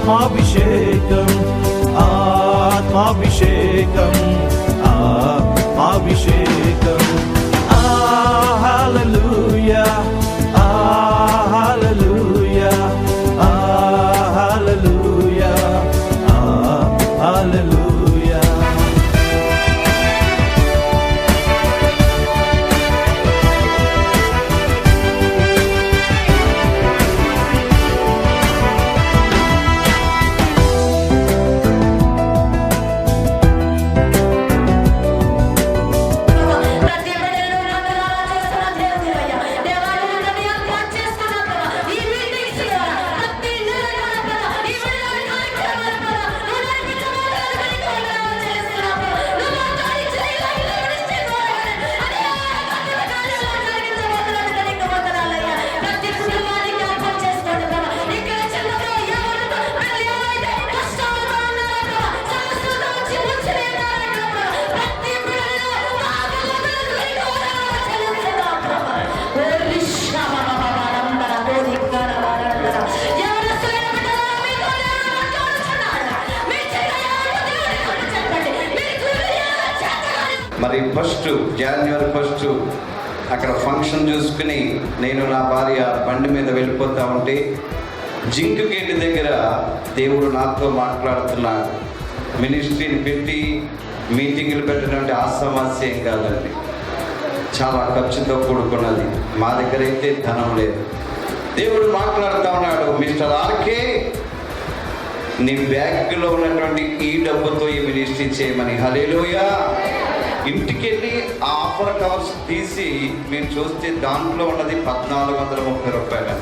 ఆత్మాభిషేకం ఆత్మాభిషేకం ఆత్మాభిషేకం హల్లెలూయా హల్లెలూయా హల్లెలూయా హల్లెలూయా. మరి జనవరి 1 అక్కడ ఫంక్షన్ చూసుకుని నేను నా భార్య బండి మీద వెళ్ళిపోతా ఉంటే జింక్ గేట్ దగ్గర దేవుడు నాతో మాట్లాడుతున్నాడు. మినిస్ట్రీని పెట్టి మీటింగులు పెట్టడం ఆసమాస్యం కాదండి, చాలా ఖర్చుతో కూడుకున్నది. మా దగ్గర అయితే ధనం లేదు. దేవుడు మాట్లాడుతూ ఉన్నాడు, మిస్టర్ ఆర్కే నీ బ్యాగ్లో ఉన్నటువంటి ఈ డబ్బుతో ఈ మినిస్ట్రీ చేయమని. హల్లెలూయా. ఇంటికి వెళ్ళి ఆ ఆఫర్ కవర్స్ తీసి మేము చూస్తే దాంట్లో ఉన్నది 1430 రూపాయలు.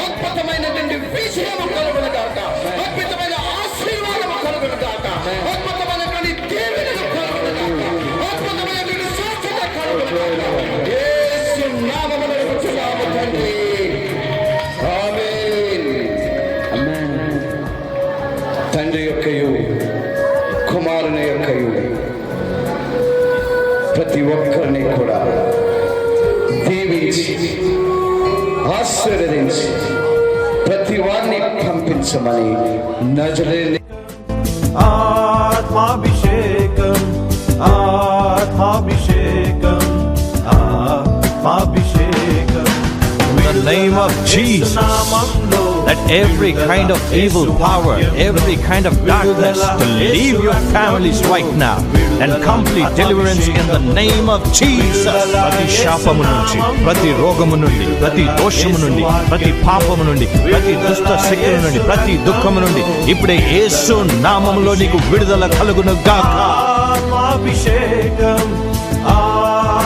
అద్భుతమైనటువంటి విజయం కలుగునుగాక, అద్భుతమైన ఆశీర్వాదం కలుగునుగాక, అద్భుతమైనటువంటి దీవెనలు కలుగునుగాక, అద్భుతమైనటువంటి స్వస్థత కలుగునుగాక. యేసు నామములో అడుగుచున్నాము తండ్రి, ఆమేన్. తండ్రి యొక్కయు కుమారుని యొక్కయు ప్రతి ఒక్కరిని కూడా దీవించి ఆశీర్వదించి ప్రతి వారిని పంపించమని నజరేయుని ఆత్మాభిషేకం ఆత్మాభిషేకం ఆత్మాభిషేకం. In the name of Jesus, that every kind of evil power, every kind of darkness to leave your families right now, and complete deliverance in the name of Jesus. ప్రతి శాపము నుంచి, ప్రతి రోగము నుండి, ప్రతి దోషము నుండి, ప్రతి పాపము నుండి, ప్రతి దుష్ట శక్తుల నుండి, ప్రతి దుఃఖము నుండి ఇప్పుడే యేసు నామములో నీకు విడుదల కలుగును గాక. ఆత్మాభిషేకం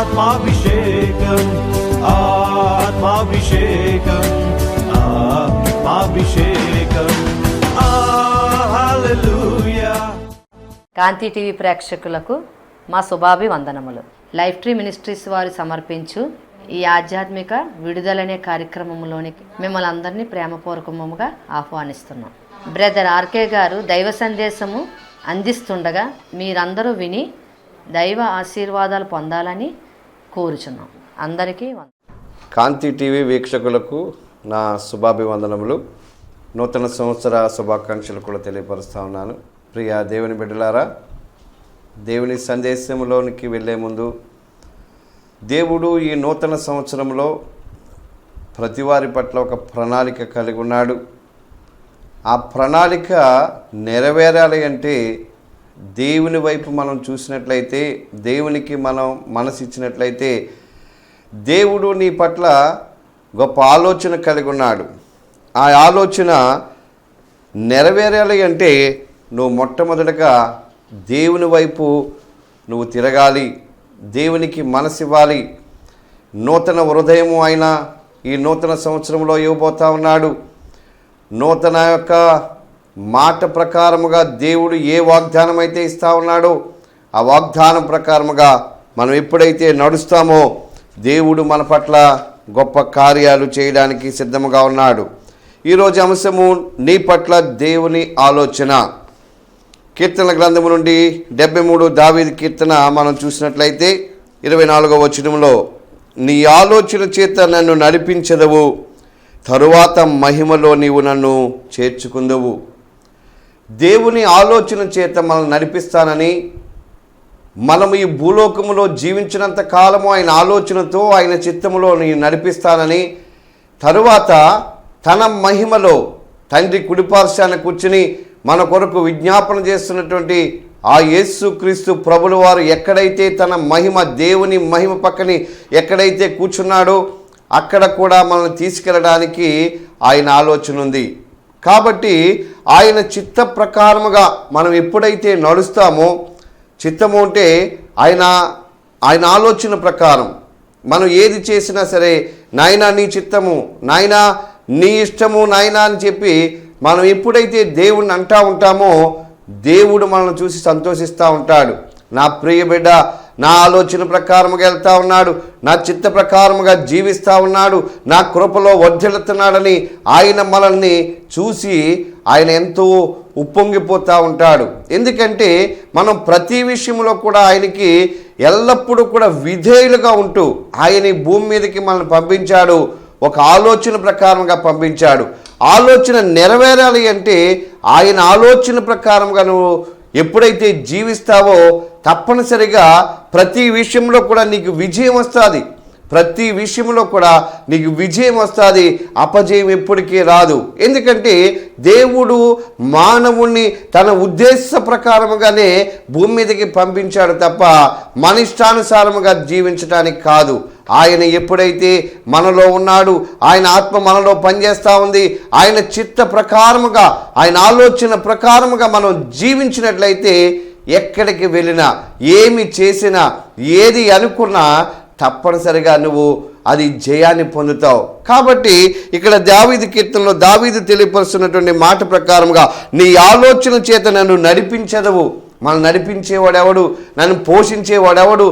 ఆత్మాభిషేకం ఆత్మాభిషేకం ఆత్మాభిషేకం. హల్లెలూయా. కాంతి టీవీ ప్రేక్షకులకు మా శుభాభివందనములు. లైఫ్ ట్రీ మినిస్ట్రీస్ వారు సమర్పించు ఈ ఆధ్యాత్మిక విడుదలనే కార్యక్రమంలోనికి మిమ్మల్ని అందరినీ ప్రేమపూర్వకముగా ఆహ్వానిస్తున్నాం. బ్రదర్ ఆర్కే గారు దైవ సందేశము అందిస్తుండగా మీరందరూ విని దైవ ఆశీర్వాదాలు పొందాలని కోరుచున్నాం. అందరికీ కాంతి టీవీ వీక్షకులకు నా శుభాభివందనములు, నూతన సంవత్సర శుభాకాంక్షలు కూడా తెలియపరుస్తూ ఉన్నాను. ప్రియ దేవుని బిడ్డలారా, దేవుని సందేశంలోనికి వెళ్ళే ముందు దేవుడు ఈ నూతన సంవత్సరంలో ప్రతివారి పట్ల ఒక ప్రణాళిక కలిగి ఉన్నాడు. ఆ ప్రణాళిక నెరవేరాలి అంటే దేవుని వైపు మనం చూసినట్లయితే, దేవునికి మనం మనసు ఇచ్చినట్లయితే దేవుడు నీ పట్ల గొప్ప ఆలోచన కలిగి ఉన్నాడు. ఆ ఆలోచన నెరవేరాలి అంటే నువ్వు మొట్టమొదటగా దేవుని వైపు నువ్వు తిరగాలి, దేవునికి మనసు ఇవ్వాలి. నూతన హృదయము అయినా ఈ నూతన సంవత్సరంలో ఇవ్వబోతా ఉన్నాడు. నూతన యొక్క మాట ప్రకారముగా దేవుడు ఏ వాగ్దానం అయితే ఇస్తా ఉన్నాడో ఆ వాగ్దానం ప్రకారముగా మనం ఎప్పుడైతే నడుస్తామో దేవుడు మన పట్ల గొప్ప కార్యాలు చేయడానికి సిద్ధముగా ఉన్నాడు. ఈరోజు అంశము నీ పట్ల దేవుని ఆలోచన. కీర్తన గ్రంథము నుండి 73 దావీదు కీర్తన మనం చూసినట్లయితే 24వ వచనంలో, నీ ఆలోచన చేత నన్ను నడిపించదవు, తరువాత మహిమలో నీవు నన్ను చేర్చుకుందువు. దేవుని ఆలోచన చేత మనల్ని నడిపిస్తానని, మనము ఈ భూలోకములో జీవించినంత కాలము ఆయన ఆలోచనతో ఆయన చిత్తములో నేను నడిపిస్తానని, తరువాత తన మహిమలో తండ్రి కుడిపార్శ్వాన కూర్చుని మన కొరకు విజ్ఞాపన చేస్తున్నటువంటి ఆ యేసుక్రీస్తు ప్రభుల వారు ఎక్కడైతే తన మహిమ, దేవుని మహిమ పక్కని ఎక్కడైతే కూర్చున్నాడో అక్కడ కూడా మనల్ని తీసుకెళ్ళడానికి ఆయన ఆలోచన ఉంది. కాబట్టి ఆయన చిత్త ప్రకారముగా మనం ఎప్పుడైతే నడుస్తామో, చిత్తము అంటే ఆయన ఆలోచన ప్రకారం మనం ఏది చేసినా సరే, నాయనా నీ చిత్తము, నాయనా నీ ఇష్టము నాయనా అని చెప్పి మనం ఎప్పుడైతే దేవుణ్ణి అంటా ఉంటామో దేవుడు మనల్ని చూసి సంతోషిస్తూ ఉంటాడు. నా ప్రియ బిడ్డ నా ఆలోచన ప్రకారముగా వెళ్తూ ఉన్నాడు, నా చిత్త ప్రకారముగా జీవిస్తూ ఉన్నాడు, నా కృపలో వర్ధిల్లుతున్నాడని ఆయన మనల్ని చూసి ఆయన ఎంతో ఉప్పొంగిపోతూ ఉంటాడు. ఎందుకంటే మనం ప్రతి విషయంలో కూడా ఆయనకి ఎల్లప్పుడూ కూడా విధేయులుగా ఉంటూ ఆయన ఈ భూమి మీదకి మనల్ని పంపించాడు, ఒక ఆలోచన ప్రకారంగా పంపించాడు. ఆలోచన నెరవేరాలి అంటే ఆయన ఆలోచన ప్రకారంగా నువ్వు ఎప్పుడైతే జీవిస్తావో తప్పనిసరిగా ప్రతి విషయంలో కూడా నీకు విజయం వస్తుంది. ప్రతి విషయంలో కూడా నీకు విజయం వస్తుంది, అపజయం ఎప్పటికీ రాదు. ఎందుకంటే దేవుడు మానవుణ్ణి తన ఉద్దేశ ప్రకారముగానే భూమి మీదకి పంపించాడు తప్ప మన ఇష్టానుసారముగా జీవించడానికి కాదు. ఆయన ఎప్పుడైతే మనలో ఉన్నాడు, ఆయన ఆత్మ మనలో పనిచేస్తూ ఉంది, ఆయన చిత్త ప్రకారముగా ఆయన ఆలోచన ప్రకారముగా మనం జీవించినట్లయితే ఎక్కడికి వెళ్ళినా, ఏమి చేసినా, ఏది అనుకున్నా తప్పనిసరిగా నువ్వు అది జయాన్ని పొందుతావు. కాబట్టి ఇక్కడ దావీదు కీర్తనలో దావీదు తెలియపరుస్తున్నటువంటి మాట ప్రకారంగా నీ ఆలోచన చేత నన్ను నడిపించదవు. మనల్ని నడిపించేవాడెవడు, నన్ను పోషించేవాడెవడు,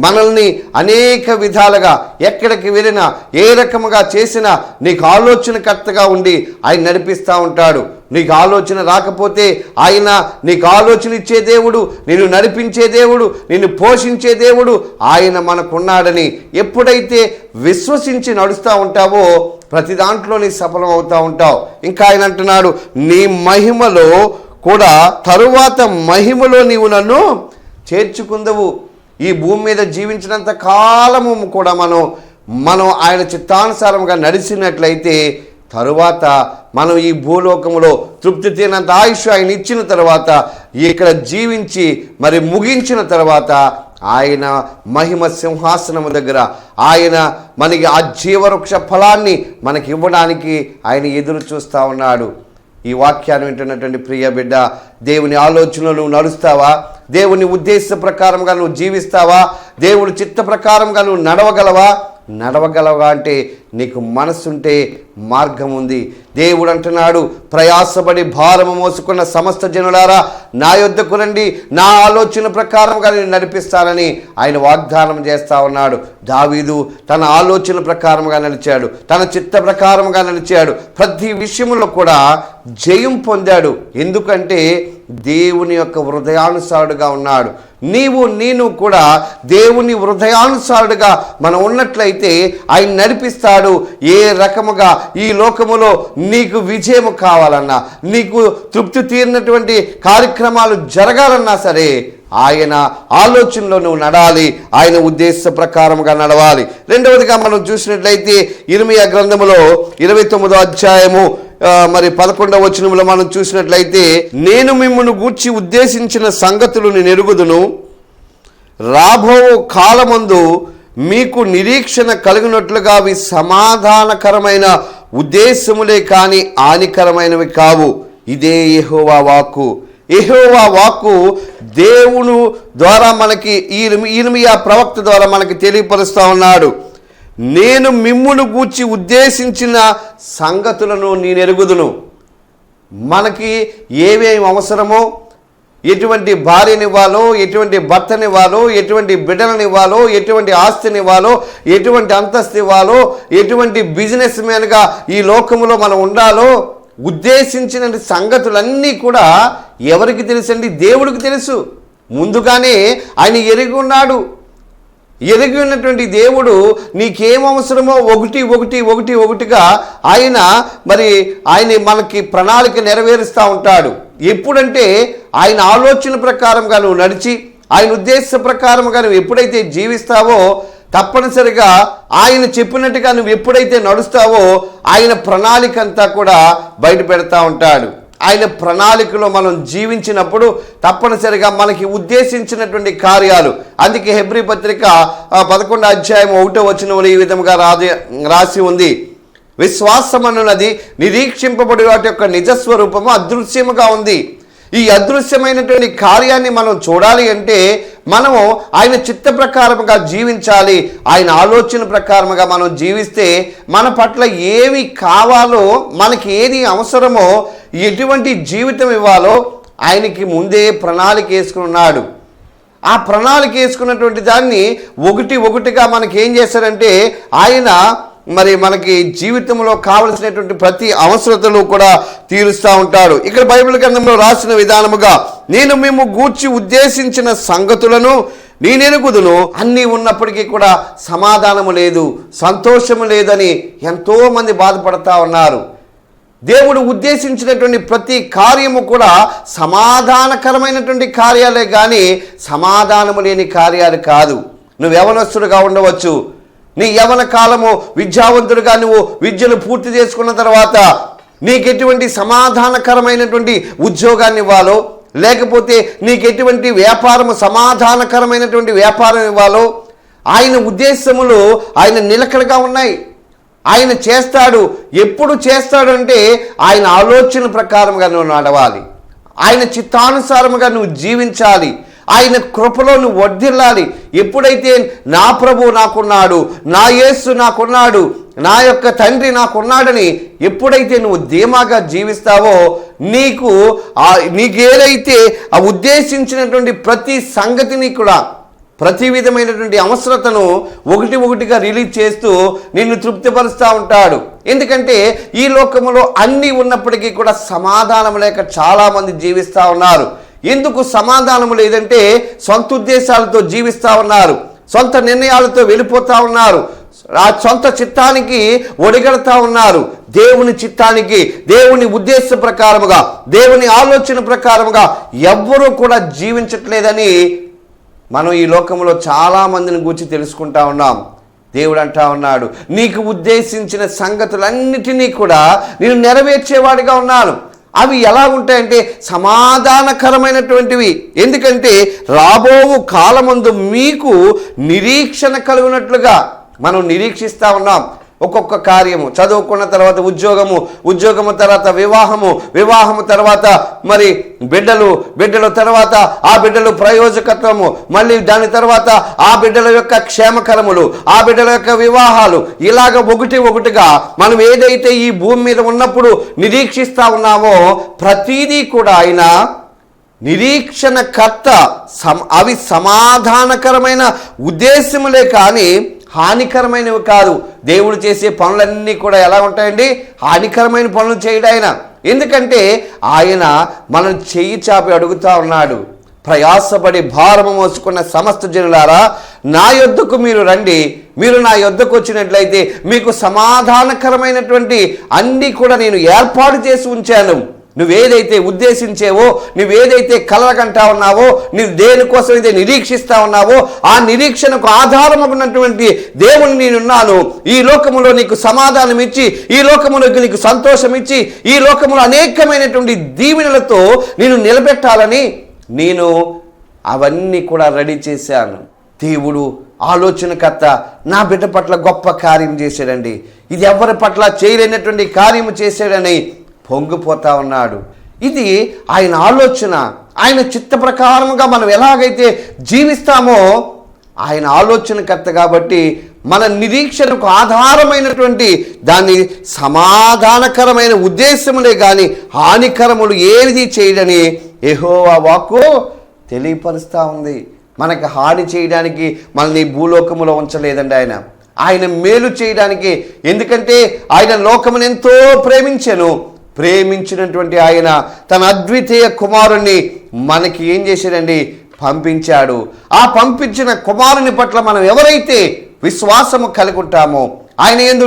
మనల్ని అనేక విధాలుగా ఎక్కడికి వెళ్ళినా ఏ రకముగా చేసినా నీకు ఆలోచనకర్తగా ఉండి ఆయన నడిపిస్తూ ఉంటాడు. నీకు ఆలోచన రాకపోతే ఆయన నీకు ఆలోచన ఇచ్చే దేవుడు, నిన్ను నడిపించే దేవుడు, నిన్ను పోషించే దేవుడు ఆయన మనకున్నాడని ఎప్పుడైతే విశ్వసించి నడుస్తూ ఉంటావో ప్రతి దాంట్లో నీ సఫలం అవుతూ ఉంటావు. ఇంకా ఆయన అంటున్నాడు, నీ మహిమలో కూడా తరువాత మహిమలో నీవు నన్ను చేర్చుకుందవు. ఈ భూమి మీద జీవించినంత కాలము కూడా మనం ఆయన చిత్తానుసారంగా నడిచినట్లయితే తరువాత మనం ఈ భూలోకములో తృప్తి తీరినంత ఆయుష్ ఆయన ఇచ్చిన తర్వాత ఇక్కడ జీవించి మరి ముగించిన తర్వాత ఆయన మహిమ సింహాసనము దగ్గర ఆయన మనకి ఆ జీవవృక్ష ఫలాన్ని మనకి ఇవ్వడానికి ఆయన ఎదురు చూస్తూ ఉన్నాడు. ఈ వాక్యాన్ని వింటున్నటువంటి ప్రియ బిడ్డ, దేవుని ఆలోచనలు నువ్వు నడుస్తావా? దేవుని ఉద్దేశ ప్రకారంగా నువ్వు జీవిస్తావా? దేవుని చిత్త ప్రకారంగా నువ్వు నడవగలవా అంటే నీకు మనసుంటే మార్గం ఉంది. దేవుడు అంటున్నాడు, ప్రయాసపడి భారము మోసుకున్న సమస్త జనులారా నా యొద్దకు రండి, నా ఆలోచన ప్రకారంగా నేను నడిపిస్తానని ఆయన వాగ్దానం చేస్తూ ఉన్నాడు. దావీదు తన ఆలోచన ప్రకారంగా నడిచాడు, తన చిత్త ప్రకారంగా నడిచాడు, ప్రతి విషయంలో కూడా జయం పొందాడు. ఎందుకంటే దేవుని యొక్క హృదయానుసారుడుగా ఉన్నాడు. నేను కూడా దేవుని హృదయానుసారుడుగా మనం ఉన్నట్లయితే ఆయన నడిపిస్తాడు. ఏ రకముగా ఈ లోకములో నీకు విజయం కావాలన్నా, నీకు తృప్తి తీరినటువంటి కార్యక్రమాలు జరగాలన్నా సరే ఆయన ఆలోచనలో నువ్వు నడాలి, ఆయన ఉద్దేశ ప్రకారంగా నడవాలి. రెండవదిగా మనం చూసినట్లయితే ఇర్మీయా గ్రంథములో 29వ అధ్యాయము మరి 11వ వచనంలో మనం చూసినట్లయితే, నేను మిమ్మును గూర్చి ఉద్దేశించిన సంగతులు నేను ఎరుగుదును, రాబో కాలమందు మీకు నిరీక్షణ కలిగినట్లుగా అవి సమాధానకరమైన ఉద్దేశములే కాని హానికరమైనవి కావు. ఇదే యెహోవా వాక్కు. యెహోవా వాక్కు దేవుని ద్వారా మనకి ఇర్మీయా ప్రవక్త ద్వారా మనకి తెలియపరుస్తూ ఉన్నాడు. నేను మిమ్మును గూర్చి ఉద్దేశించిన సంగతులను నేను ఎరుగుదును. మనకి ఏమేమి అవసరమో, ఎటువంటి భార్యనివ్వాలో, ఎటువంటి భర్తనివ్వాలో, ఎటువంటి బిడ్డలనివ్వాలో, ఎటువంటి ఆస్తినివ్వాలో, ఎటువంటి అంతస్తు ఇవ్వాలో, ఎటువంటి బిజినెస్ మ్యాన్గా ఈ లోకంలో మనం ఉండాలో ఉద్దేశించిన సంగతులన్నీ కూడా ఎవరికి తెలుసండి? దేవుడికి తెలుసు. ముందుగానే ఆయన ఎరిగి ఉన్నాడు. ఎరిగి ఉన్నటువంటి దేవుడు నీకేం అవసరమో ఒకటిగా ఆయన మనకి ప్రణాళిక నెరవేరుస్తూ ఉంటాడు. ఎప్పుడంటే ఆయన ఆలోచన ప్రకారంగా నువ్వు నడిచి, ఆయన ఉద్దేశ ప్రకారంగా నువ్వు ఎప్పుడైతే జీవిస్తావో, తప్పనిసరిగా ఆయన చెప్పినట్టుగా నువ్వు ఎప్పుడైతే నడుస్తావో ఆయన ప్రణాళిక అంతా కూడా బయట పెడతా ఉంటాడు. ఆయన ప్రణాళికలో మనం జీవించినప్పుడు తప్పనిసరిగా మనకి ఉద్దేశించినటువంటి కార్యాలు, అందుకే హెబ్రీ పత్రిక 11వ అధ్యాయం 1వ వచనంలో ఈ విధంగా రాసి ఉంది, విశ్వాసం అన్నది నిరీక్షింపబడి వాటి యొక్క నిజస్వరూపము అదృశ్యముగా ఉంది. ఈ అదృశ్యమైనటువంటి కార్యాన్ని మనం చూడాలి అంటే మనము ఆయన చిత్త ప్రకారముగా జీవించాలి. ఆయన ఆలోచన ప్రకారముగా మనం జీవిస్తే మన పట్ల ఏమి కావాలో, మనకి ఏది అవసరమో, ఎటువంటి జీవితం ఇవ్వాలో ఆయనకి ముందే ప్రణాళిక వేసుకున్నాడు. ఆ ప్రణాళిక వేసుకున్నటువంటి దాన్ని ఒకటిగా మనకి ఏం చేశారంటే ఆయన మనకి జీవితంలో కావలసినటువంటి ప్రతి అవసరతలు కూడా తీరుస్తూ ఉంటాడు. ఇక్కడ బైబిల్ గ్రంథంలో రాసిన విధానముగా, నేను మేము గూర్చి ఉద్దేశించిన సంగతులను నేనెరుగుదును, అన్నీ ఉన్నప్పటికీ కూడా సమాధానము లేదు, సంతోషము లేదని ఎంతోమంది బాధపడతా ఉన్నారు. దేవుడు ఉద్దేశించినటువంటి ప్రతి కార్యము కూడా సమాధానకరమైనటువంటి కార్యాలే కానీ సమాధానము లేని కార్యాలు కాదు. నువ్వు యవనస్తుడుగా ఉండవచ్చు, నీ యవన కాలము విద్యావంతుడిగా నువ్వు విద్యను పూర్తి చేసుకున్న తర్వాత నీకు ఎటువంటి సమాధానకరమైనటువంటి ఉద్యోగాన్ని ఇవ్వాలో, లేకపోతే నీకు ఎటువంటి వ్యాపారము సమాధానకరమైనటువంటి వ్యాపారం ఇవ్వాలో, ఆయన ఉద్దేశములు ఆయన నిలకడగా ఉన్నాయి. ఆయన చేస్తాడు. ఎప్పుడు చేస్తాడు అంటే ఆయన ఆలోచన ప్రకారంగా నువ్వు నడవాలి, ఆయన చిత్తానుసారముగా నువ్వు జీవించాలి, ఆయన కృపలో నువ్వు వర్ధిల్లాలి. ఎప్పుడైతే నా ప్రభు నాకున్నాడు, నా యేసు నాకున్నాడు, నా యొక్క తండ్రి నాకున్నాడని ఎప్పుడైతే నువ్వు ధీమాగా జీవిస్తావో నీకేదైతే ఆ ఉద్దేశించినటువంటి ప్రతి సంగతిని కూడా, ప్రతి విధమైనటువంటి అవసరతను ఒకటిగా రిలీజ్ చేస్తూ నిన్ను తృప్తిపరుస్తూ ఉంటాడు. ఎందుకంటే ఈ లోకంలో అన్నీ ఉన్నప్పటికీ కూడా సమాధానం లేక చాలామంది జీవిస్తూ ఉన్నారు. ఎందుకు సమాధానం లేదంటే సొంత ఉద్దేశాలతో జీవిస్తూ ఉన్నారు, సొంత నిర్ణయాలతో వెళ్ళిపోతూ ఉన్నారు, ఆ సొంత చిత్తానికి ఒడిగడతా ఉన్నారు. దేవుని చిత్తానికి, దేవుని ఉద్దేశ ప్రకారముగా, దేవుని ఆలోచన ప్రకారముగా ఎవ్వరూ కూడా జీవించట్లేదని మనం ఈ లోకంలో చాలామందిని గురించి తెలుసుకుంటా ఉన్నాం. దేవుడు అంటా ఉన్నాడు, నీకు ఉద్దేశించిన సంగతులన్నిటినీ కూడా నేను నెరవేర్చేవాడిగా ఉన్నాను. అవి ఎలా ఉంటాయంటే సమాధానకరమైనటువంటివి. ఎందుకంటే రాబోవు కాలమందు మీకు నిరీక్షణ కలుగునట్లుగా మనం నిరీక్షిస్తూ ఉన్నాం. ఒక్కొక్క కార్యము, చదువుకున్న తర్వాత ఉద్యోగము తర్వాత వివాహము తర్వాత బిడ్డలు తర్వాత ఆ బిడ్డలు ప్రయోజకత్వము, మళ్ళీ దాని తర్వాత ఆ బిడ్డల యొక్క క్షేమకరములు, ఆ బిడ్డల యొక్క వివాహాలు, ఇలాగ ఒకటిగా మనం ఏదైతే ఈ భూమి మీద ఉన్నప్పుడు నిరీక్షిస్తా ఉన్నామో ప్రతిదీ కూడా ఆయన నిరీక్షణకర్త. అవి సమాధానకరమైన ఉద్దేశములే కానీ హానికరమైనవి కాదు. దేవుడు చేసే పనులన్నీ కూడా ఎలా ఉంటాయండి? హానికరమైన పనులు చేయడు ఆయన. ఎందుకంటే ఆయన మనం చెయ్యి చాపి అడుగుతా ఉన్నాడు, ప్రయాసపడి భారము మోసుకున్న సమస్త జనులారా నా యొద్దకు మీరు రండి, మీరు నా యొద్దకు వచ్చినట్లయితే మీకు సమాధానకరమైనటువంటి అన్నీ కూడా నేను ఏర్పాటు చేసి ఉంచాను. నువ్వేదైతే ఉద్దేశించేవో, నువ్వేదైతే కలగంటా ఉన్నావో, నువ్వు దేనికోసం అయితే నిరీక్షిస్తా ఉన్నావో ఆ నిరీక్షణకు ఆధారమగున్నటువంటి దేవుని నేనున్నాను. ఈ లోకములో నీకు సమాధానం ఇచ్చి, ఈ లోకములోకి నీకు సంతోషం ఇచ్చి, ఈ లోకములో అనేకమైనటువంటి దీవెనలతో నేను నిలబెట్టాలని నేను అవన్నీ కూడా రెడీ చేశాను. దేవుడు ఆలోచనకర్త నా బిడ్డ పట్ల గొప్ప కార్యం చేశాడండి, ఇది ఎవరి పట్ల చేయలేనటువంటి కార్యము చేశాడని పొంగిపోతా ఉన్నాడు. ఇది ఆయన ఆలోచన. ఆయన చిత్త ప్రకారముగా మనం ఎలాగైతే జీవిస్తామో ఆయన ఆలోచనకర్త కాబట్టి మన నిరీక్షణకు ఆధారమైనటువంటి దాన్ని సమాధానకరమైన ఉద్దేశములే కానీ హానికరములు ఏది చేయడని యెహోవా వాక్కు తెలియపరుస్తూ ఉంది. మనకు హాని చేయడానికి మనల్ని భూలోకములో ఉంచలేదండి ఆయన మేలు చేయడానికి. ఎందుకంటే ఆయన లోకమును ఎంతో ప్రేమించినటువంటి ఆయన తన అద్వితీయ కుమారుణ్ణి మనకి ఏం చేశాడండి? పంపించాడు. ఆ పంపించిన కుమారుని పట్ల మనం ఎవరైతే విశ్వాసము కలిగి ఉంటామో, ఆయన యందు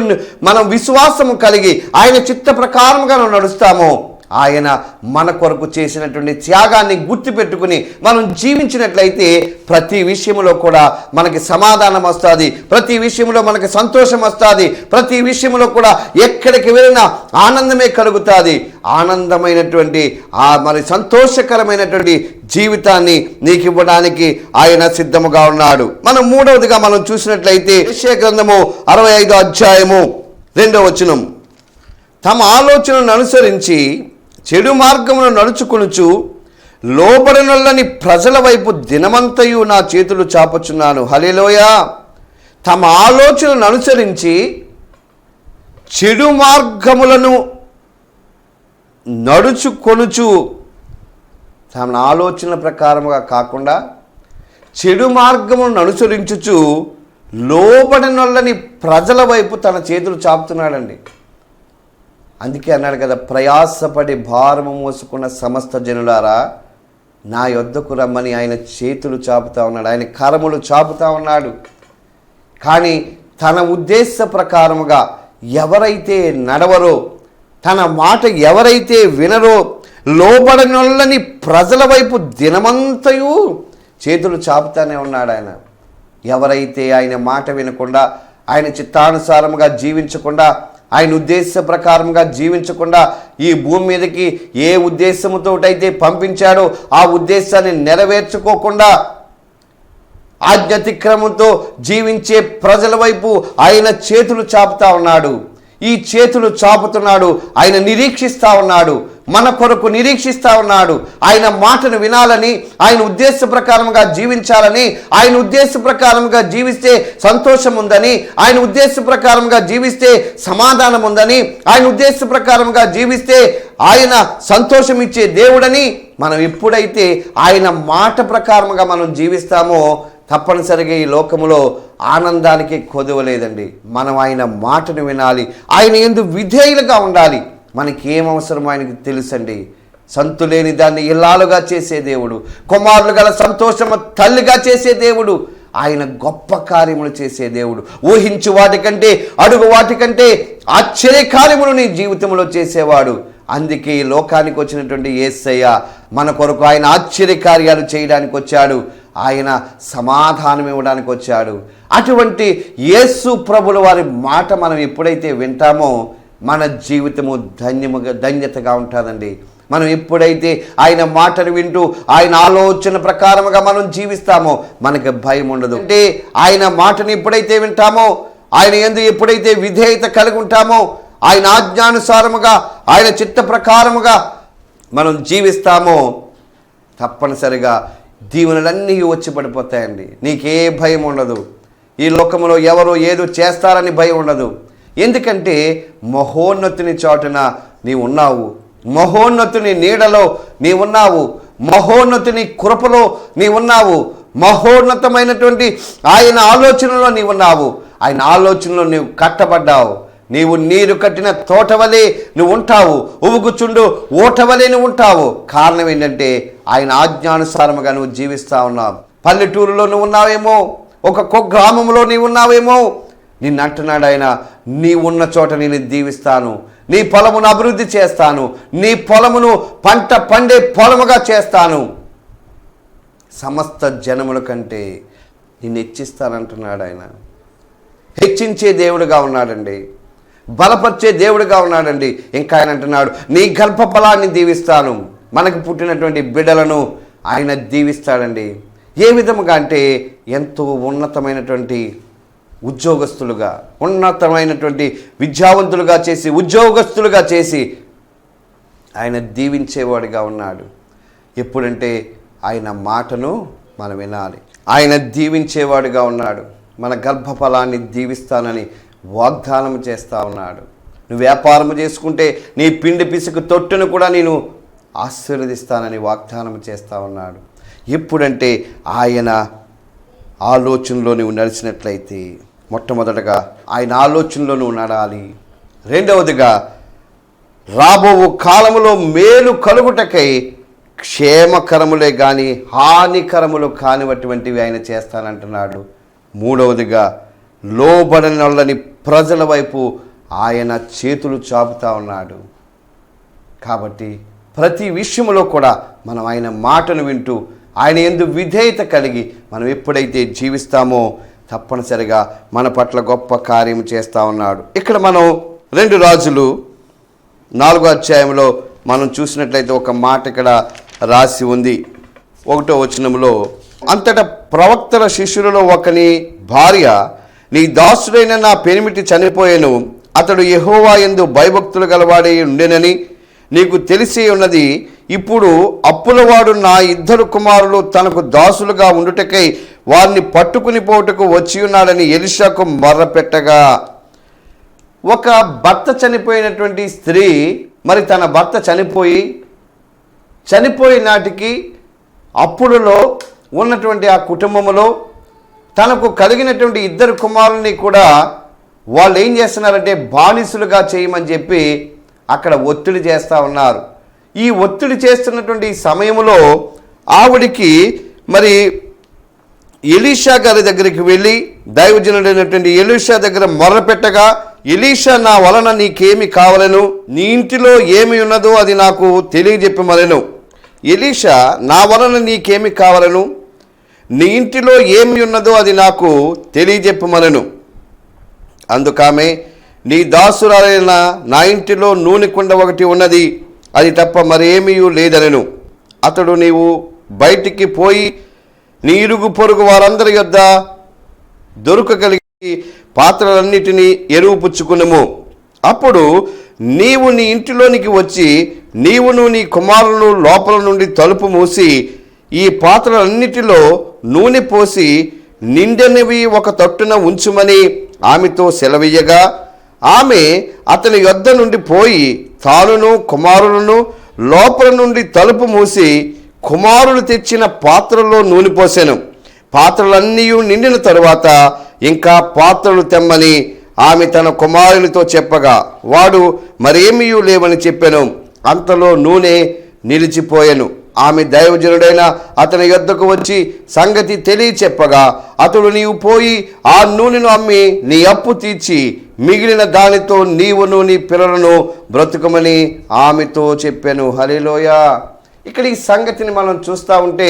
మనం విశ్వాసము కలిగి ఆయన చిత్త ప్రకారముగా నడుస్తామో, ఆయన మన కొరకు చేసినటువంటి త్యాగాన్ని గుర్తుపెట్టుకుని మనం జీవించినట్లయితే ప్రతి విషయంలో కూడా మనకి సమాధానం వస్తుంది, ప్రతి విషయంలో మనకి సంతోషం వస్తుంది, ప్రతి విషయంలో కూడా ఎక్కడికి వెళ్ళినా ఆనందమే కలుగుతుంది. ఆనందమైనటువంటి మరి సంతోషకరమైనటువంటి జీవితాన్ని నీకు ఇవ్వడానికి ఆయన సిద్ధముగా ఉన్నాడు. మనం మూడవదిగా మనం చూసినట్లయితే యెషయా గ్రంథము 65వ అధ్యాయము 2వ వచనం, తమ ఆలోచనను అనుసరించి చెడు మార్గమును నడుచుకొనుచు లోబడనొల్లని ప్రజల వైపు దినమంతయు నా చేతులు చాపుచున్నాను. హల్లెలూయా. తమ ఆలోచనను అనుసరించి చెడు మార్గములను నడుచుకొనుచు, తమ ఆలోచనల ప్రకారముగా కాకుండా చెడు మార్గమును అనుసరించుచు లోబడనొల్లని ప్రజల వైపు తన చేతులు చాపుతున్నాడండి. అందుకే అన్నాడు కదా, ప్రయాసపడి భారము మోసుకున్న సమస్త జనులారా నా యొద్దకు రమ్మని ఆయన చేతులు చాపుతా ఉన్నాడు, ఆయన కరములు చాపుతా ఉన్నాడు. కానీ తన ఉద్దేశ ప్రకారముగా ఎవరైతే నడవరో, తన మాట ఎవరైతే వినరో, లోబడనొల్లని ప్రజల వైపు దినమంతయు చేతులు చాపుతానే ఉన్నాడు ఆయన. ఎవరైతే ఆయన మాట వినకుండా, ఆయన చిత్తానుసారముగా జీవించకుండా, ఆయన ఉద్దేశ ప్రకారంగా జీవించకుండా ఈ భూమి మీదకి ఏ ఉద్దేశముతోటైతే పంపించాడో ఆ ఉద్దేశాన్ని నెరవేర్చుకోకుండా ఆజ్ఞాతిక్రమంతో జీవించే ప్రజల వైపు ఆయన చేతులు చాపుతా ఉన్నాడు. ఈ చేతులు చాపుతున్నాడు, ఆయన నిరీక్షిస్తూ ఉన్నాడు, మన కొరకు నిరీక్షిస్తూ ఉన్నాడు. ఆయన మాటను వినాలని, ఆయన ఉద్దేశ ప్రకారంగా జీవించాలని, ఆయన ఉద్దేశ ప్రకారంగా జీవిస్తే సంతోషం ఉందని, ఆయన ఉద్దేశ ప్రకారంగా జీవిస్తే సమాధానం ఉందని, ఆయన ఉద్దేశ ప్రకారంగా జీవిస్తే ఆయన సంతోషం ఇచ్చే దేవుడని మనం ఎప్పుడైతే ఆయన మాట ప్రకారంగా మనం జీవిస్తామో తప్పనిసరిగా ఈ లోకములో ఆనందానికి కొదవలేదండి. మనం ఆయన మాటను వినాలి, ఆయన యందు విధేయులుగా ఉండాలి. మనకి ఏం అవసరమో ఆయనకి తెలుసండి. సంతులేని దాన్ని ఇల్లాలుగా చేసే దేవుడు, కుమారులు గల సంతోషము తల్లిగా చేసే దేవుడు, ఆయన గొప్ప కార్యములు చేసే దేవుడు. ఊహించు వాటికంటే, అడుగు వాటికంటే ఆశ్చర్య కార్యములు నీ జీవితంలో చేసేవాడు. అందుకే ఈ లోకానికి వచ్చినటువంటి యేసయ్య మన కొరకు ఆయన ఆశ్చర్య కార్యాలు చేయడానికి వచ్చాడు, ఆయన సమాధానం ఇవ్వడానికి వచ్చాడు. అటువంటి యేసు ప్రభుల వారి మాట మనం ఎప్పుడైతే వింటామో మన జీవితము ధన్యతగా ఉంటుందండి. మనం ఎప్పుడైతే ఆయన మాటను వింటూ ఆయన ఆలోచన ప్రకారముగా మనం జీవిస్తామో మనకి భయం ఉండదు. అంటే ఆయన మాటను ఎప్పుడైతే వింటామో, ఆయన యందు ఎప్పుడైతే విధేయత కలిగి ఉంటామో, ఆయన ఆజ్ఞానుసారముగా ఆయన చిత్త ప్రకారముగా మనం జీవిస్తామో తప్పనిసరిగా దీవెనలన్నీ వచ్చి పడిపోతాయండి. నీకే భయం ఉండదు. ఈ లోకంలో ఎవరు ఏదో చేస్తారని భయం ఉండదు. ఎందుకంటే మహోన్నతుని చాటున నీవు ఉన్నావు, మహోన్నతుని నీడలో నీవున్నావు, మహోన్నతుని కృపలో నీవున్నావు, మహోన్నతమైనటువంటి ఆయన ఆలోచనలో నీవున్నావు. ఆయన ఆలోచనలో నీవు కట్టబడ్డావు. నీవు నీరు కట్టిన తోటవలే నువ్వు ఉంటావు, ఉవుగుచుండు ఓటవలే నువ్వు ఉంటావు. కారణం ఏంటంటే ఆయన ఆజ్ఞానుసారముగా నువ్వు జీవిస్తూ ఉన్నావు. పల్లెటూరులో నువ్వు ఉన్నావేమో, ఒక గ్రామంలో నీవు ఉన్నావేమో, నిన్ను అంటున్నాడు ఆయన, నీ ఉన్న చోట నేను దీవిస్తాను, నీ పొలమును అభివృద్ధి చేస్తాను, నీ పొలమును పంట పండే పొలముగా చేస్తాను, సమస్త జనముల కంటే నిన్ను హెచ్చిస్తానంటున్నాడు ఆయన. హెచ్చించే దేవుడుగా ఉన్నాడండి, బలపరిచే దేవుడిగా ఉన్నాడండి. ఇంకా ఆయన అంటున్నాడు, నీ గర్భఫలాన్ని దీవిస్తాను. మనకు పుట్టినటువంటి బిడ్డలను ఆయన దీవిస్తాడండి. ఏ విధముగా అంటే ఎంతో ఉన్నతమైనటువంటి ఉద్యోగస్తులుగా, ఉన్నతమైనటువంటి విద్యావంతులుగా చేసి, ఉద్యోగస్తులుగా చేసి ఆయన దీవించేవాడిగా ఉన్నాడు. ఎప్పుడంటే ఆయన మాటను మనం వినాలి. ఆయన దీవించేవాడిగా ఉన్నాడు. మన గర్భఫలాన్ని దీవిస్తానని వాగ్దానం చేస్తూ ఉన్నాడు. నువ్వు వ్యాపారం చేసుకుంటే నీ పిండి పిసుకు తొట్టును కూడా నేను ఆశీర్వదిస్తానని వాగ్దానం చేస్తూ ఉన్నాడు. ఎప్పుడంటే ఆయన ఆలోచనలో నువ్వు నడిచినట్లయితే, మొట్టమొదటగా ఆయన ఆలోచనలో నువ్వు నడాలి. రెండవదిగా రాబో కాలములో మేలు కలుగుటకై క్షేమకరములే కానీ హానికరములు కానివటువంటివి ఆయన చేస్తానంటున్నాడు. మూడవదిగా లోబడనొల్లని ప్రజల వైపు ఆయన చేతులు చాపుతా ఉన్నాడు. కాబట్టి ప్రతి విషయంలో కూడా మనం ఆయన మాటను వింటూ ఆయన యందు విధేయత కలిగి మనం ఎప్పుడైతే జీవిస్తామో తప్పనిసరిగా మన పట్ల గొప్ప కార్యం చేస్తూ ఉన్నాడు. ఇక్కడ మనం 2 రాజులు 4వ అధ్యాయంలో మనం చూసినట్లయితే ఒక మాట ఇక్కడ రాసి ఉంది. 1వ వచనంలో, అంతటా ప్రవక్తల శిష్యులలో ఒకని భార్య, నీ దాసుడైన నా పెనిమిటి చనిపోయెను, అతడు యెహోవా యందు భయభక్తులు గలవాడై ఉండెనని నీకు తెలిసి ఉన్నది. ఇప్పుడు అప్పులవాడు నా 2 కుమారులు తనకు దాసులుగా ఉండుటకై వారిని పట్టుకుని పోటుకు వచ్చి ఉన్నాడని ఎలీషాకు మొర్రపెట్టగా, ఒక భర్త చనిపోయినటువంటి స్త్రీ మరి తన భర్త చనిపోయే నాటికి అప్పులలో ఉన్నటువంటి ఆ కుటుంబంలో తనకు కలిగినటువంటి 2 కుమారుల్ని కూడా వాళ్ళు ఏం చేస్తున్నారంటే బానిసులుగా చేయమని చెప్పి అక్కడ ఒత్తిడి చేస్తూ ఉన్నారు. ఈ ఒత్తిడి చేస్తున్నటువంటి సమయంలో ఆవిడికి మరి ఎలీషా గారి దగ్గరికి వెళ్ళి దైవజనుడైనటువంటి ఎలీషా దగ్గర మొర్రపెట్టగా, ఎలీషా, నా వలన నీకేమి కావాలను, నీ ఇంటిలో ఏమి ఉన్నదో అది నాకు తెలియజెప్పమనెను. ఎలీషా, నా వలన నీకేమి కావాలను, నీ ఇంటిలో ఏమి ఉన్నదో అది నాకు తెలియజెప్పమనెను. అందుకామె, నీ దాసురాలైన నా ఇంటిలో నూనె కుండ ఒకటి ఉన్నది, అది తప్ప మరేమీ లేదనెను. అతడు, నీవు బయటికి పోయి నీ ఇరుగు పొరుగు వారందరి యొద్ద దొరకగలిగి పాత్రలన్నిటినీ ఎరువు పుచ్చుకునుము. అప్పుడు నీవు నీ ఇంటిలోనికి వచ్చి నీవును నీ కుమారులను లోపల నుండి తలుపు మూసి ఈ పాత్రలన్నిటిలో నూనె పోసి నిండనివి ఒక తొట్టున ఉంచుమని ఆమెతో సెలవీయగా, ఆమె అతని యొద్ద నుండి పోయి తానును కుమారులను లోపల నుండి తలుపు మూసి కుమారులు తెచ్చిన పాత్రలో నూనె పోసెను. పాత్రలన్నీ నిండిన తరువాత ఇంకా పాత్రలు తెమ్మని ఆమె తన కుమారునితో చెప్పగా, వాడు మరేమీ లేవని చెప్పెను. అంతలో నూనె నిలిచిపోయెను. ఆమె దైవజనుడైన అతని యొద్దకు వచ్చి సంగతి తెలియచెప్పగా, అతడు, నీవు పోయి ఆ నూనెను అమ్మి నీ అప్పు తీర్చి మిగిలిన దానితో నీవును నీ పిల్లలను బ్రతుకమని ఆమెతో చెప్పాను. హల్లెలూయా. ఇక్కడ ఈ సంగతిని మనం చూస్తూ ఉంటే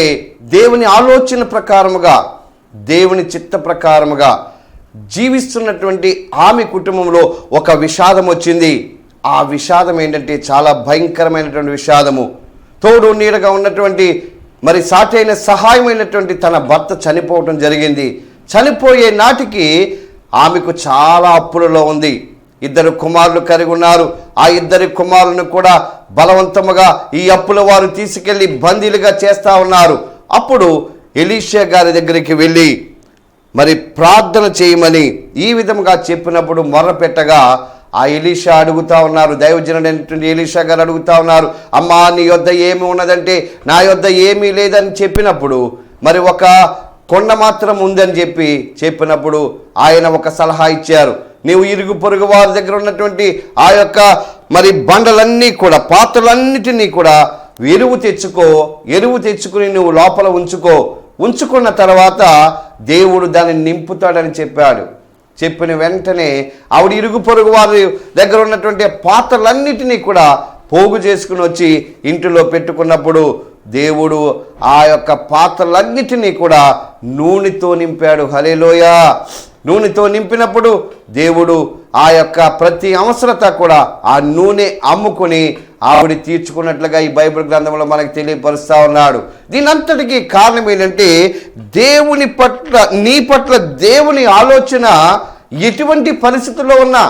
దేవుని ఆలోచన ప్రకారముగా, దేవుని చిత్త ప్రకారముగా జీవిస్తున్నటువంటి ఆమె కుటుంబంలో ఒక విషాదం వచ్చింది. ఆ విషాదం ఏంటంటే చాలా భయంకరమైనటువంటి విషాదము. తోడు నీడగా ఉన్నటువంటి మరి సాటైన సహాయమైనటువంటి తన భర్త చనిపోవటం జరిగింది. చనిపోయే నాటికి ఆమెకు చాలా అప్పులలో ఉంది. 2 కుమారులు కలిగి ఉన్నారు. ఆ 2 కుమారులను కూడా బలవంతముగా ఈ అప్పుల వారు తీసుకెళ్లి బందీలుగా చేస్తూ ఉన్నారు. అప్పుడు ఎలీషా గారి దగ్గరికి వెళ్ళి మరి ప్రార్థన చేయమని ఈ విధంగా చెప్పినప్పుడు మొర్రపెట్టగా, ఆ ఎలీషా అడుగుతా ఉన్నారు, దైవజనుడైనటువంటి ఎలీషా గారు అడుగుతా ఉన్నారు, అమ్మా నీ యొద్ద ఏమి ఉన్నదంటే నా యొద్ద ఏమీ లేదని చెప్పినప్పుడు, మరి ఒక కొండ మాత్రం ఉందని చెప్పినప్పుడు ఆయన ఒక సలహా ఇచ్చారు. నీవు ఇరుగు పొరుగు వారి దగ్గర ఉన్నటువంటి ఆ యొక్క మరి బండలన్నీ కూడా, పాత్రలన్నిటినీ కూడా ఎరువు తెచ్చుకుని నువ్వు లోపల ఉంచుకున్న తర్వాత దేవుడు దాన్ని నింపుతాడని చెప్పాడు. చెప్పిన వెంటనే ఆవిడ ఇరుగు పొరుగు వారి దగ్గర ఉన్నటువంటి పాత్రలన్నిటినీ కూడా పోగు చేసుకుని వచ్చి ఇంటిలో పెట్టుకున్నప్పుడు దేవుడు ఆ యొక్క పాత్రలన్నిటినీ కూడా నూనెతో నింపాడు. హల్లెలూయా. నూనెతో నింపినప్పుడు దేవుడు ఆ యొక్క ప్రతి అవసరత కూడా ఆ నూనె అమ్ముకొని ఆవిడ తీర్చుకున్నట్లుగా ఈ బైబిల్ గ్రంథంలో మనకు తెలియపరుస్తూ ఉన్నాడు. దీనంతటికీ కారణం ఏంటంటే దేవుని పట్ల, నీ పట్ల దేవుని ఆలోచన ఎటువంటి పరిస్థితుల్లో ఉన్నా,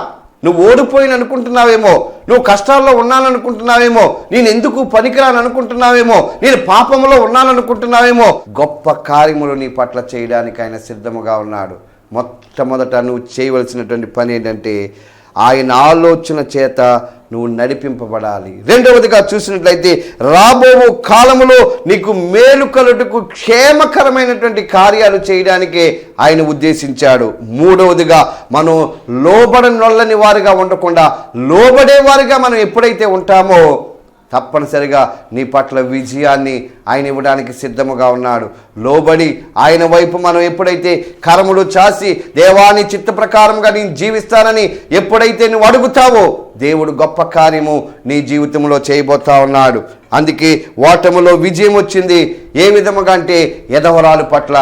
నువ్వు ఓడిపోయిన అనుకుంటున్నావేమో, నువ్వు కష్టాల్లో ఉన్నాననుకుంటున్నావేమో, నేను ఎందుకు పనికిరాను అనుకుంటున్నావేమో, నేను పాపంలో ఉన్నాననుకుంటున్నావేమో, గొప్ప కార్యములు నీ పట్ల చేయడానికి ఆయన సిద్ధముగా ఉన్నాడు. మొట్టమొదట నువ్వు చేయవలసినటువంటి పని ఏంటంటే ఆయన ఆలోచన చేత నువ్వు నడిపింపబడాలి. రెండవదిగా చూసినట్లయితే రాబో కాలములో నీకు మేలు కలుటకు క్షేమకరమైనటువంటి కార్యాలు చేయడానికే ఆయన ఉద్దేశించాడు. మూడవదిగా మనం లోబడనొల్లని వారిగా ఉండకుండా లోబడే వారిగా మనం ఎప్పుడైతే ఉంటామో తప్పనిసరిగా నీ పట్ల విజయాన్ని ఆయన ఇవ్వడానికి సిద్ధముగా ఉన్నాడు. లోబడి ఆయన వైపు మనం ఎప్పుడైతే కరములు చాసి దేవాని చిత్త ప్రకారంగా నేను జీవిస్తానని ఎప్పుడైతే నువ్వు అడుగుతావో దేవుడు గొప్ప కార్యము నీ జీవితంలో చేయబోతా ఉన్నాడు. అందుకే ఓటములో విజయం వచ్చింది. ఏ విధముగా అంటే ఎదవరాలు పట్ల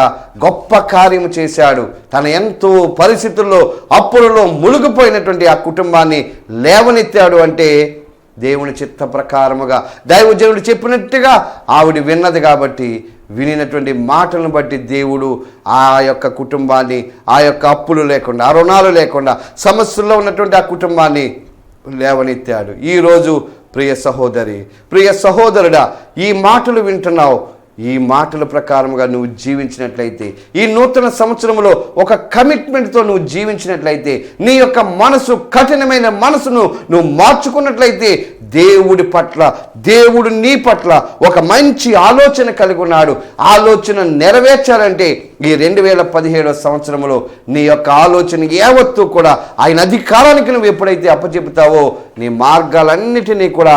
గొప్ప కార్యము చేశాడు. తన ఎంతో పరిస్థితుల్లో అప్పులలో మునిగిపోయినటువంటి ఆ కుటుంబాన్ని లేవనెత్తాడు. అంటే దేవుని చిత్త ప్రకారముగా దైవజనుడు చెప్పినట్టుగా ఆవిడ విన్నది కాబట్టి, వినినటువంటి మాటలను బట్టి దేవుడు ఆ యొక్క కుటుంబాన్ని, ఆ యొక్క అప్పులు లేకుండా, ఆ రుణాలు లేకుండా, సమస్యల్లో ఉన్నటువంటి ఆ కుటుంబాన్ని లేవనెత్తాడు. ఈరోజు ప్రియ సహోదరి, ప్రియ సహోదరుడా, ఈ మాటలు వింటున్నావు. ఈ మాటల ప్రకారముగా నువ్వు జీవించినట్లయితే, ఈ నూతన సంవత్సరంలో ఒక కమిట్మెంట్తో నువ్వు జీవించినట్లయితే, నీ యొక్క మనసు, కఠినమైన మనసును నువ్వు మార్చుకున్నట్లయితే, దేవుడి పట్ల, దేవుడు నీ పట్ల ఒక మంచి ఆలోచన కలిగి ఉన్నాడు. ఆలోచన నెరవేర్చాలంటే ఈ 2017 సంవత్సరంలో నీ యొక్క ఆలోచన యావత్తు కూడా ఆయన అధికారానికి నువ్వు ఎప్పుడైతే అప్పచెపుతావో నీ మార్గాలన్నిటినీ కూడా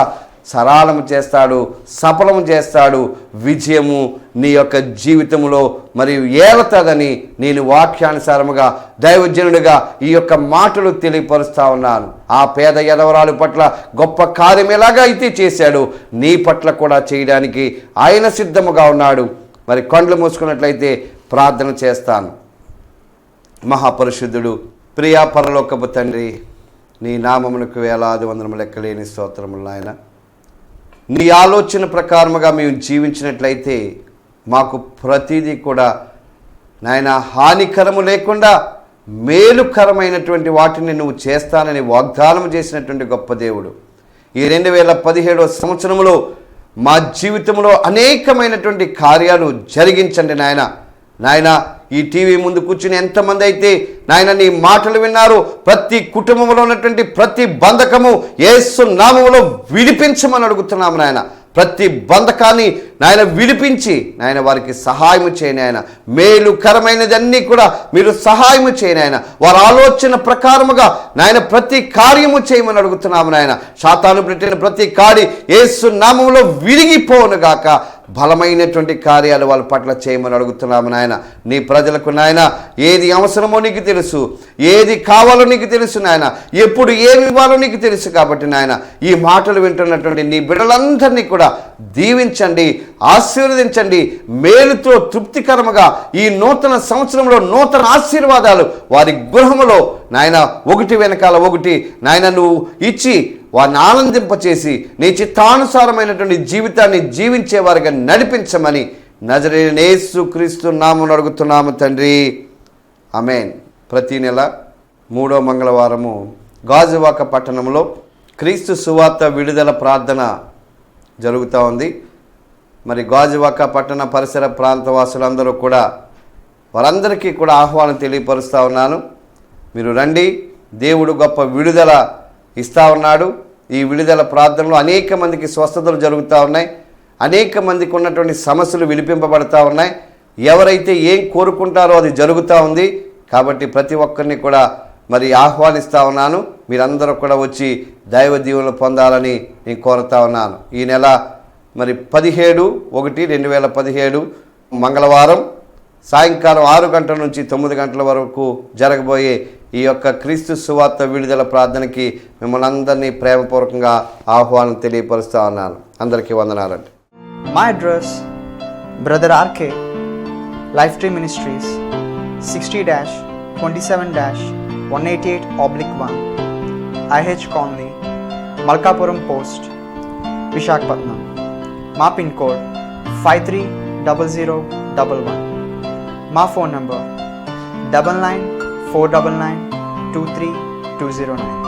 సరళము చేస్తాడు, సఫలము చేస్తాడు. విజయము నీ యొక్క జీవితంలో మరియు ఏలతదని నేను వాక్యానుసారముగా దైవజనుడిగా ఈ యొక్క మాటలు తెలియపరుస్తా ఉన్నాను. ఆ పేద యదవరాలు పట్ల గొప్ప కార్యం ఎలాగా అయితే చేశాడు, నీ పట్ల కూడా చేయడానికి ఆయన సిద్ధముగా ఉన్నాడు. మరి కండ్లు మూసుకున్నట్లయితే ప్రార్థన చేస్తాను. మహాపరిశుద్ధుడు, ప్రియా పరలోకపు తండ్రి, నీ నామమునకు వేలాది వందనములు లెక్కలేని స్తోత్రములు నాయన. నీ ఆలోచన ప్రకారముగా మేము జీవించినట్లయితే మాకు ప్రతిదీ కూడా నాయన హానికరము లేకుండా మేలుకరమైనటువంటి వాటిని నువ్వు చేస్తానని వాగ్దానం చేసినటువంటి గొప్ప దేవుడు. ఈ 2017 సంవత్సరంలో మా జీవితంలో అనేకమైనటువంటి కార్యాలు జరిగించండి నాయన. నాయన, ఈ టీవీ ముందు కూర్చుని ఎంతమంది అయితే నాయన నీ మాటలు విన్నారు, ప్రతి కుటుంబంలో ఉన్నటువంటి ప్రతి బంధకము యేసు నామములో విడిపించమని అడుగుతున్నాము నాయన. ప్రతి బంధకాన్ని నాయన విడిపించి నాయన వారికి సహాయము చేయని ఆయన. మేలుకరమైనదన్నీ కూడా మీరు సహాయము చేయని ఆయన. వారి ఆలోచన ప్రకారముగా నాయన ప్రతి కార్యము చేయమని అడుగుతున్నాము నాయన. సాతాను పెట్టిన ప్రతి కాడి యేసు నామములో విరిగిపోవును గాక. బలమైనటువంటి కార్యాలు వాళ్ళ పట్ల చేయమని అడుగుతున్నాము నాయన. నీ ప్రజలకు నాయన ఏది అవసరమో నీకు తెలుసు, ఏది కావాలో నీకు తెలుసు నాయన, ఎప్పుడు ఏమి ఇవ్వాలో నీకు తెలుసు. కాబట్టి నాయన ఈ మాటలు వింటున్నటువంటి నీ బిడ్డలందరినీ కూడా దీవించండి, ఆశీర్వదించండి. మేలుతో తృప్తికరముగా ఈ నూతన సంవత్సరంలో నూతన ఆశీర్వాదాలు వారి గృహములో నాయన ఒకటి వెనకాల ఒకటి నాయన నువ్వు ఇచ్చి వారిని ఆనందింపచేసి నీ చిత్తానుసారమైనటువంటి జీవితాన్ని జీవించేవారిగా నడిపించమని నజరేయుడైన యేసు క్రీస్తు నామమున అడుగుతున్నాము తండ్రి, ఆమేన్. ప్రతి నెల 3వ మంగళవారము గాజువాక పట్టణంలో క్రీస్తు సువార్త విడుదల ప్రార్థన జరుగుతూ ఉంది. మరి గాజువాక పట్టణ పరిసర ప్రాంత వాసులందరూ కూడా వారందరికీ కూడా ఆహ్వానం తెలియపరుస్తూ ఉన్నాను. మీరు రండి, దేవుడు గొప్ప విడుదల ఇస్తూ ఉన్నాడు. ఈ విడుదల ప్రార్థనలో అనేక మందికి స్వస్థతలు జరుగుతూ ఉన్నాయి, అనేక మందికి ఉన్నటువంటి సమస్యలు విడిపింపబడతా ఉన్నాయి. ఎవరైతే ఏం కోరుకుంటారో అది జరుగుతూ ఉంది. కాబట్టి ప్రతి ఒక్కరిని కూడా మరి ఆహ్వానిస్తూ ఉన్నాను. మీరందరూ కూడా వచ్చి దైవ దీవెనలు పొందాలని నేను కోరుతా ఉన్నాను. ఈ నెల మరి 17/1/2017 మంగళవారం సాయంకాలం 6 గంటల నుంచి 9 గంటల వరకు జరగబోయే ఈ యొక్క క్రీస్తు సువార్త విడుదల ప్రార్థనకి మిమ్మల్ని అందరినీ ప్రేమపూర్వకంగా ఆహ్వానం తెలియపరుస్తూ ఉన్నాను. అందరికీ వందనాలండి. My address, Brother RK, Life Tree Ministries, 60-27-188/1, IH Colony, Malkapuram Post, Visakhapatnam. మా పిన్ కోడ్ 530011. మా ఫోన్ నంబర్ 9949923209.